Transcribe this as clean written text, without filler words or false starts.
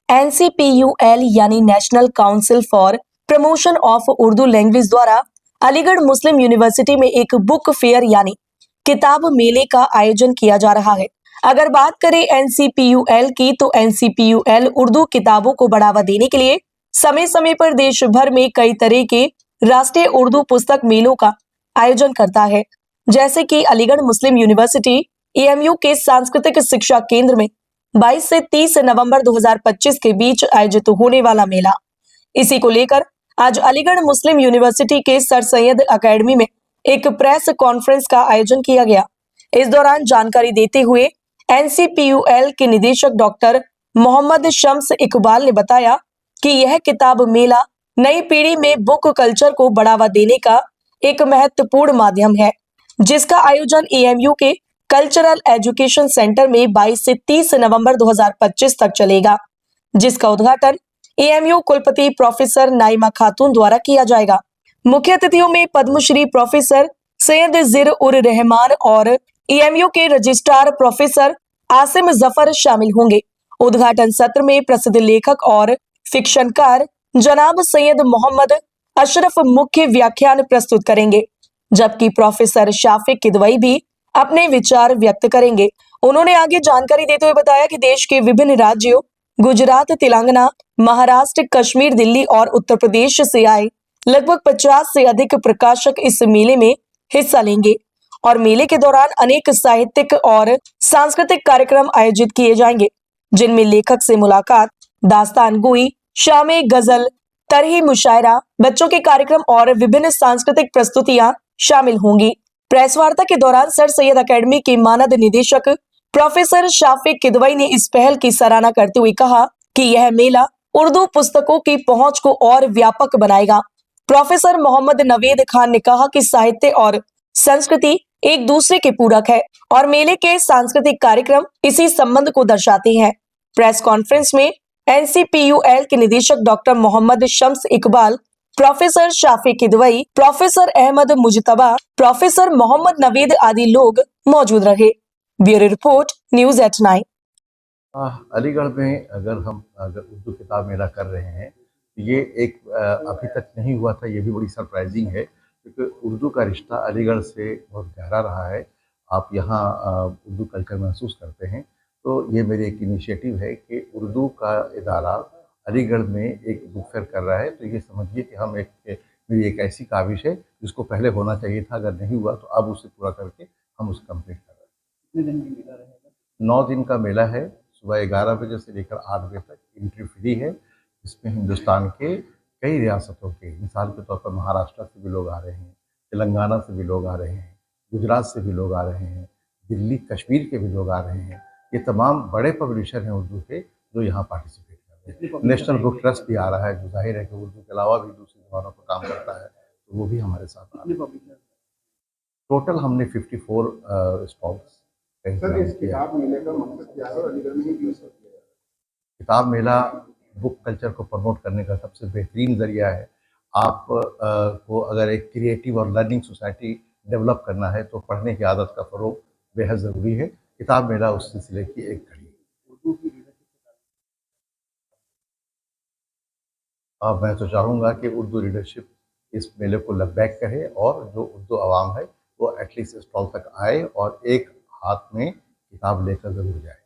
NCPUL यानी national council for promotion of Urdu language द्वारा अलीगढ़ मुस्लिम university में एक बुक फेयर यानी किताब मेले का आयोजन किया जा रहा है। अगर बात करें NCPUL की, तो NCPUL उर्दू किताबों को बढ़ावा देने के लिए समय समय पर देश भर में कई तरह के राष्ट्रीय उर्दू पुस्तक मेलों का आयोजन करता है, जैसे कि अलीगढ़ मुस्लिम यूनिवर्सिटी AMU के सांस्कृतिक शिक्षा केंद्र में 22 से 30 नवंबर 2025 के बीच आयोजित होने वाला मेला। इसी को लेकर आज अलीगढ़ मुस्लिम यूनिवर्सिटी के सर सैयद एकेडमी में एक प्रेस कॉन्फ्रेंस का आयोजन किया गया। इस दौरान जानकारी देते हुए NCPUL के निदेशक डॉक्टर मोहम्मद शम्स इकबाल ने बताया कि यह किताब मेला नई पीढ़ी में बुक कल्चर को बढ़ावा देने का एक महत्वपूर्ण माध्यम है, जिसका आयोजन AMU के कल्चरल एजुकेशन सेंटर में 22 से 30 नवंबर 2025 तक चलेगा, जिसका उद्घाटन AMU कुलपति प्रोफेसर नाइमा खातून द्वारा किया जाएगा। मुख्य अतिथियों में पद्मश्री प्रोफेसर सैयद जिर उर रहमान और AMU के रजिस्ट्रार प्रोफेसर आसिम जफर शामिल होंगे। उद्घाटन सत्र में प्रसिद्ध लेखक और फिक्शनकार जनाब सैयद मोहम्मद अशरफ मुख्य व्याख्यान प्रस्तुत करेंगे, जबकि प्रोफेसर शाफिक किदवई भी अपने विचार व्यक्त करेंगे। उन्होंने आगे जानकारी देते हुए बताया कि देश के विभिन्न राज्यों गुजरात, तेलंगाना, महाराष्ट्र, कश्मीर, दिल्ली और उत्तर प्रदेश से आए लगभग 50 से अधिक प्रकाशक इस मेले में हिस्सा लेंगे और मेले के दौरान अनेक साहित्यिक और सांस्कृतिक कार्यक्रम आयोजित किए जाएंगे, जिनमें लेखक से मुलाकात, दास्तान गोई, शामे गजल, तरही मुशायरा, बच्चों के कार्यक्रम और विभिन्न सांस्कृतिक प्रस्तुतियां शामिल होंगी। प्रेस वार्ता के दौरान सर सैयद एकेडमी के मानद निदेशक प्रोफेसर शाफिक किदवई ने इस पहल की सराहना करते हुए कहा कि यह मेला उर्दू पुस्तकों की पहुंच को और व्यापक बनाएगा। प्रोफेसर मोहम्मद नवेद खान ने कहा कि साहित्य और संस्कृति एक दूसरे के पूरक है और मेले के सांस्कृतिक कार्यक्रम इसी संबंध को दर्शाते हैं। प्रेस कॉन्फ्रेंस में NCPUL के निदेशक doctor Mohammad Shams Iqbal, professor Shafiq Kidwai, professor Ahmad Mujtaba, professor Mohammad Naved आदि लोग मौजूद रहे। Bureau report, news at 9। Aligarh में अगर उर्दू किताब मेला कर रहे हैं, ये एक अभी तक नहीं हुआ था, ये भी बड़ी सरप्राइजिंग है, क्योंकि उर्दू का रिश्ता अलीगढ़ से बहुत गहरा रहा है। आप यहाँ उर्दू कल्चर महसूस करते हैं, तो ये मेरी एक इनिशिएटिव है कि उर्दू का इदारा अलीगढ़ में एक बुक फेयर कर रहा है। तो ये समझिए कि मेरी एक ऐसी काविश है जिसको पहले होना चाहिए था, अगर नहीं हुआ तो अब उसे पूरा करके हम उसे कंप्लीट कर रहे हैं। कितने दिन की मेला रहेगा? 9 दिन का मेला है। सुबह 11 बजे से लेकर 8 बजे तक एंट्री फ्री है। इसमें हिंदुस्तान के कई रियासतों के, मिसाल के तौर पर महाराष्ट्र से भी लोग आ रहे हैं, तेलंगाना से भी लोग आ रहे हैं, गुजरात से भी लोग आ रहे हैं, दिल्ली कश्मीर के भी लोग आ रहे हैं। ये तमाम बड़े पब्लिशर हैं उर्दू के जो यहाँ पार्टिसिपेट कर रहे हैं। नेशनल बुक ट्रस्ट भी आ रहा है, जो जाहिर है कि उर्दू के अलावा भी दूसरी ज़बानों पर काम करता है, तो वो भी हमारे साथ आ रहे हैं। टोटल हमने 54 स्टॉल्स किताब मेले का मकसद क्या है और अलीगढ़ में ही क्यों किया जा रहा है? किताब मेला बुक कल्चर को प्रमोट करने का सबसे बेहतरीन ज़रिया है। आप को अगर एक क्रिएटिव और लर्निंग सोसाइटी डेवलप करना है तो पढ़ने की आदत का फ़रोग बेहद ज़रूरी है। किताब मेला उस सिलसिले की एक कड़ी है। उर्दू की रीडरशिप मैं तो चाहूँगा कि उर्दू रीडरशिप इस मेले को लब्बैक कहे और जो उर्दू आवाम है वो एटलीस्ट स्टॉल तक आए और एक हाथ में किताब लेकर ज़रूर जाए।